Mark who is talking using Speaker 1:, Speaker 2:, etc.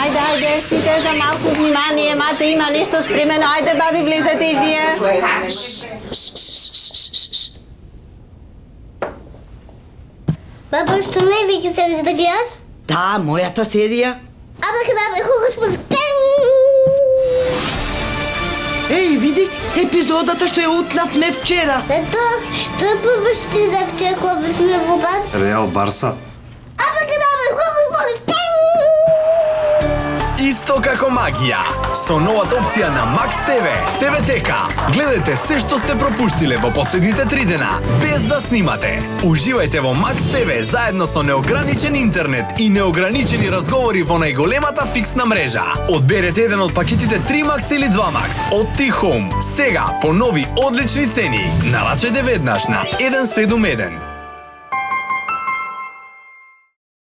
Speaker 1: Ајде, сите за малку внимание, мате има нешто спремено, ајде баби, влезете и вие.
Speaker 2: Баба, што не веќе се да гледаш?
Speaker 3: Да, мојата серија.
Speaker 2: Абракадабра, хокус покус.
Speaker 3: Еј, види, епизодата што ја утнавме вчера.
Speaker 2: Ето, што побушти да вчера кога бевме во бад?
Speaker 4: Реал Барса.
Speaker 2: Абракадабра, хокус покус.
Speaker 5: Исто како магија, со новата опција на Макс ТВ, ТВ-тека. Гледате се што сте пропуштиле во последните 3 дена, без да снимате. Уживајте во Макс ТВ заедно со неограничен интернет и неограничени разговори во најголемата фиксна мрежа. Одберете еден од пакетите 3 Макс или 2 Макс од T-Home. Сега по нови одлични цени. Нарачајте веднаш на 171.